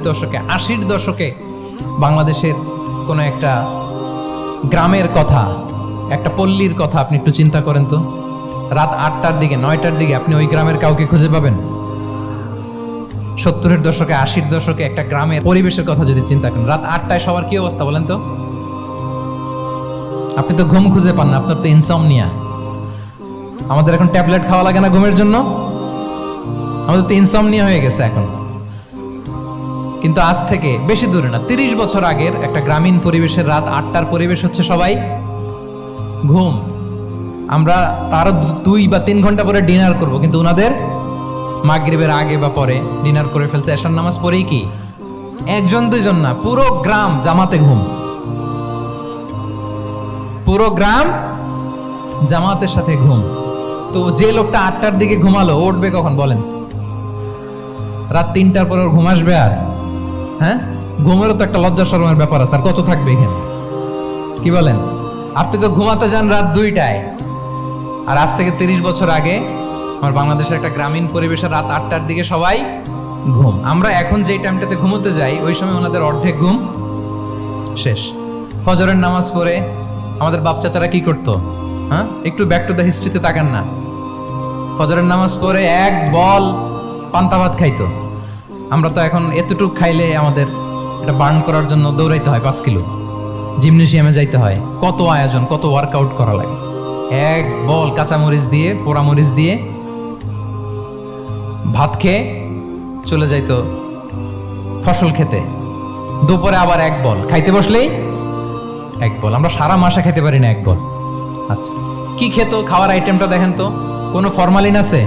দশকে 80-র দশকে বাংলাদেশের কোনো একটা গ্রামের কথা, একটা পল্লীর কথা আপনি একটু চিন্তা করেন তো। রাত 8টার দিকে 9টার দিকে আপনি ওই গ্রামের কাউকে খুঁজে পাবেন? 70-এর দশকে 80-র দশকে একটা গ্রামের পরিবেশের কথা যদি চিন্তা করেন, রাত 8টায় সবার কি অবস্থা বলেন তো? আপনি তো ঘুম খুঁজে পান না, আপনার তো ইনসমনিয়া। আমাদের এখন ট্যাবলেট খাওয়া লাগে না ঘুমের জন্য? আমাদের তো ইনসমনিয়া হয়ে গেছে এখন। কিন্তু আজ থেকে বেশি দূরে না, 30 বছর আগের একটা গ্রামীণ পরিবেশের রাত 8টার পরিবেশ হচ্ছে সবাই ঘুম। আমরা তারও 2 বা 3 ঘন্টা পরে ডিনার করব, কিন্তু ওনাদের মাগরিবের আগে বা পরে ডিনার করে ফেলছে। এশার নামাজ পড়েই কি 1-2 জন না, পুরো গ্রাম জামাতে ঘুম। পুরো গ্রাম জামাতের সাথে ঘুম। তো যে লোকটা 8টার দিকে ঘুমালো, উঠবে কখন বলেন? রাত 3টার পর ওর ঘুম আসবে? আর হ্যাঁ, ঘুমেরও তো একটা লজ্জা শরমের ব্যাপার আছে। আর কত থাকবে এখানে, কি বলেন? আপনি তো ঘুমাতে যান রাত 2টায়, আর আজ থেকে 30 বছর আগে আমার বাংলাদেশের একটা গ্রামীণ পরিবেশে রাত 8টার দিকে সবাই ঘুম। আমরা এখন যেই টাইমটাতে ঘুমোতে যাই, ওই সময় ওনাদের অর্ধেক ঘুম শেষ। ফজরের নামাজ পড়ে আমাদের বাপ চাচারা কি করতো? হ্যাঁ, একটু ব্যাক টু দ্য হিস্ট্রিতে তাকান না। ফজরের নামাজ পড়ে এক বল পান্তা ভাত খাইতো। আমরা তো এখন এতটুকু খাইলে আমাদের এটা বার্ন করার জন্য দৌড়াইতে হয় 5 কিলো, জিমনেশিয়ামে যাইতে হয়, কত আয়োজন, কত ওয়ার্কআউট করা লাগে। এক বল কাঁচামরিচ দিয়ে, পোড়ামরিচ দিয়ে ভাত খেয়ে চলে যাইতো ফসল খেতে। দুপুরে আবার এক বল, খাইতে বসলেই এক বল। আমরা সারা মাসে খেতে পারি না এক বল। আচ্ছা, কি খেত? খাওয়ার আইটেমটা দেখেন তো। কোনো ফরমালিন আছে?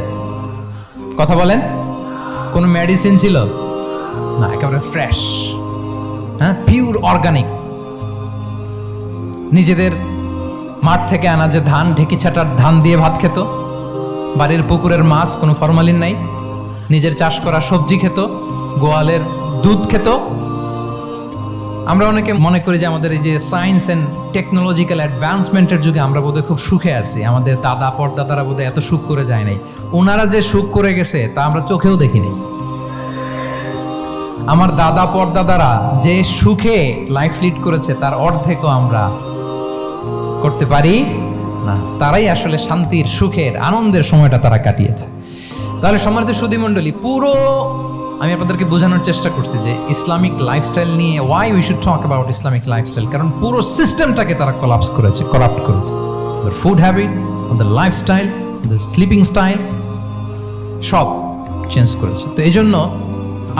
কথা বলেন। কোনো মেডিসিন ছিল না, একেবারে ফ্রেশ, হ্যাঁ, পিওর অর্গানিক। নিজেদের মাঠ থেকে আনা যে ধান, ঢেকি ছাটার ধান দিয়ে ভাত খেত। বাড়ির পুকুরের মাছ, কোনো ফরমালিন নাই। নিজের চাষ করা সবজি খেত, গোয়ালের দুধ খেত। আমরা অনেকে মনে করি যে আমাদের এই যে সায়েন্স অ্যান্ড টেকনোলজিক্যাল অ্যাডভান্সমেন্টের যুগে আমরা বোধহয় খুব সুখে আছি। আমাদের দাদা পরদাদারা বোধহয় এত সুখ করে যায় নাই। ওনারা যে সুখ করে গেছে তা আমরা চোখেও দেখিনি। আমার দাদা পরদাদারা যে সুখে লাইফ লিড করেছে, তার অর্ধেকও আমরা করতে পারি না। তারাই আসলে শান্তির, সুখের, আনন্দের সময়টা তারা কাটিয়েছে। তাহলে সম্মানিত সুধীমণ্ডলী, পুরো আমি আপনাদেরকে বোঝানোর চেষ্টা করছি যে ইসলামিক লাইফস্টাইল নিয়ে why we should talk about Islamic lifestyle. কারণ পুরো সিস্টেমটাকে তারা কলাপস করেছে, করাপ্ট করেছে। The food habit, the lifestyle, the sleeping style, সব চেঞ্জ করেছে। তো এই জন্য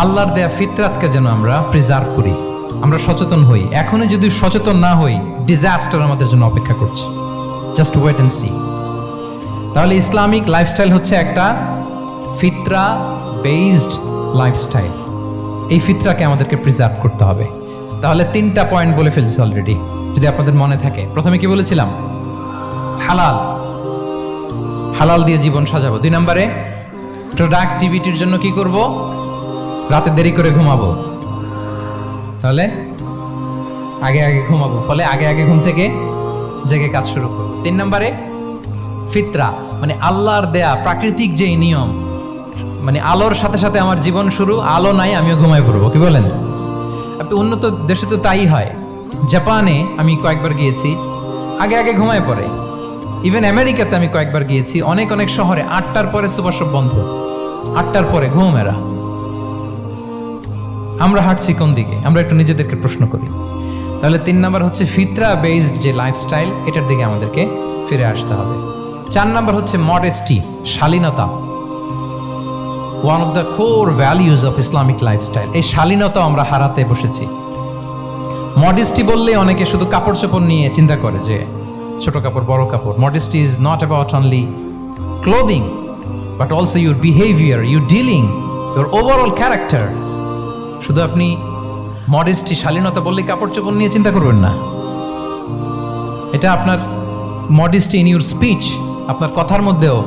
আল্লাহর দেয়া ফিতরাতকে যেন আমরা প্রিজার্ভ করি, আমরা সচেতন হই। এখনই যদি সচেতন না হই, ডিজাস্টার আমাদের জন্য অপেক্ষা করছে। Just wait and see. তাহলে ইসলামিক লাইফস্টাইল হচ্ছে একটা ফিতরা বেসড লাইফস্টাইল। এই ফিতরাকে আমাদেরকে প্রিজার্ভ করতে হবে। তাহলে 3টা পয়েন্ট বলে ফেলছি অলরেডি, যদি আপনাদের মনে থাকে। প্রথমে কি বলেছিলাম? হালাল, হালাল দিয়ে জীবন সাজাবো। 2 নম্বরে প্রোডাক্টিভিটির জন্য কি করব? রাতে দেরি করে ঘুমাবো। তাহলে আগে আগে ঘুমাবো, ফলে আগে আগে ঘুম থেকে জেগে কাজ শুরু করবো। 3 নম্বরে ফিতরা, মানে আল্লাহর দেয়া প্রাকৃতিক যে নিয়ম, মানে আলোর সাথে সাথে আমার জীবন শুরু, আলো নাই আমিও ঘুমায় পড়বো। কি বলেন? আপনি উন্নত দেশে তো তাই হয়। জাপানে আমি কয়েকবার গিয়েছি, আগে আগে ঘুমায় পড়ে। ইভেন আমেরিকাতে আমি কয়েকবার গিয়েছি, অনেক অনেক শহরে 8টার পরে সুপার শপ বন্ধ, 8টার পরে ঘুম এরা। আমরা হাঁটছি কোন দিকে? আমরা একটু নিজেদেরকে প্রশ্ন করি। তাহলে 3 নাম্বার হচ্ছে ফিতরা বেসড যে লাইফস্টাইল, এটার দিকে আমাদেরকে ফিরে আসতে হবে। 4 নাম্বার হচ্ছে মডেস্টি, শালীনতা। One of the core values of Islamic lifestyle. এই শালীনতা আমরা হারাতে বসেছি। মডেস্টি বললে অনেকে শুধু কাপড় চোপড় নিয়ে চিন্তা করে, যে ছোট কাপড়, বড় কাপড়। Modesty is not about only clothing, but also your behaviour, your dealing, your overall character. শুধু আপনি মডেস্টি, শালীনতা বললে কাপড় চোপড় নিয়ে চিন্তা করবেন না। এটা আপনার মডেস্টি ইন ইউর স্পিচ, আপনার কথার মধ্যেও,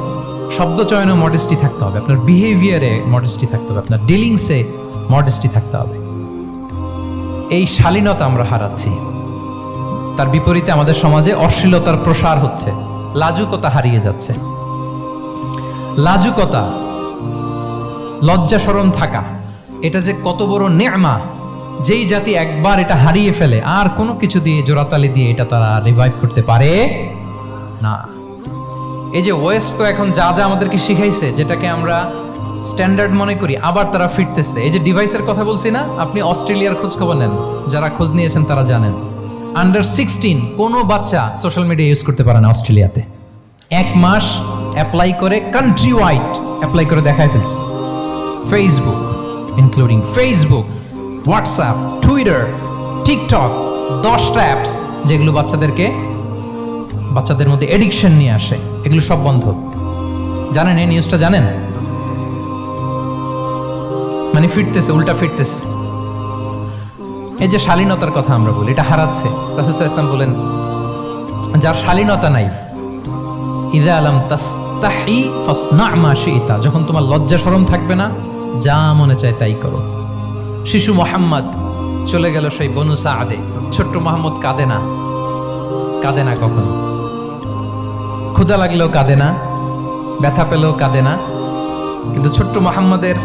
শব্দ চয়নে মডেস্টি থাকতে হবে, আপনার বিহেভিয়ারে মডেস্টি থাকতে হবে, আপনার ডিলিংসে মডেস্টি থাকতে হবে। এই শালীনতা আমরা হারাচ্ছি। তার বিপরীতে আমাদের সমাজে অশ্লীলতার প্রসার হচ্ছে, লাজুকতা হারিয়ে যাচ্ছে। লাজুকতা, লজ্জা শরম থাকা, এটা যে কত বড় নেয়ামা, যেই জাতি একবার এটা হারিয়ে ফেলে আর কোনো কিছু দিয়ে জোড়াতালি দিয়ে এটা তারা রিভাইভ করতে পারে না। এই যে ওয়েস্ট তো এখন যা যা আমাদেরকে শিখাইছে, যেটাকে আমরা স্ট্যান্ডার্ড মনে করি, আবার তারা ফিরতেছে। এই যে ডিভাইসের কথা বলছি না, আপনি অস্ট্রেলিয়ার খোঁজ খবর নেন, যারা খোঁজ নিয়েছেন তারা জানেন আন্ডার 16 কোনো বাচ্চা সোশ্যাল মিডিয়া ইউজ করতে পারে না অস্ট্রেলিয়াতে। 1 মাস অ্যাপ্লাই করে, কান্ট্রি ওয়াইড অ্যাপ্লাই করে দেখায় ফেলছে। Facebook, including Facebook, WhatsApp, Twitter, TikTok, 10টা অ্যাপস যেগুলো বাচ্চাদের মধ্যে এডিকশন নিয়ে আসে, এগুলো সব বন্ধ। জানেন এই নিউজটা? জানেন? মানে ফিরতেছে, উল্টা ফিরতেছে। এই যে শালীনতার কথা আমরা বলি, এটা হারাচ্ছে। রাসূল সাল্লাল্লাহু আলাইহি ওয়াসাল্লাম বলেন, যার শালীনতা নাই, ইযা লাম তাস্তাহি ফাসনা মা শি'তা, যখন তোমার লজ্জা শরম থাকবে না, যা মনে চায় তাই করো। শিশু মুহাম্মদ চলে গেল সেই বনু সাআদে, ছোট্ট মুহাম্মদ কাঁদে না কখনো। ক্ষুধা লাগলেও কাঁদে না, ব্যথা পেলেও কাঁদে না, কিন্তু ছোট্ট মুহাম্মদের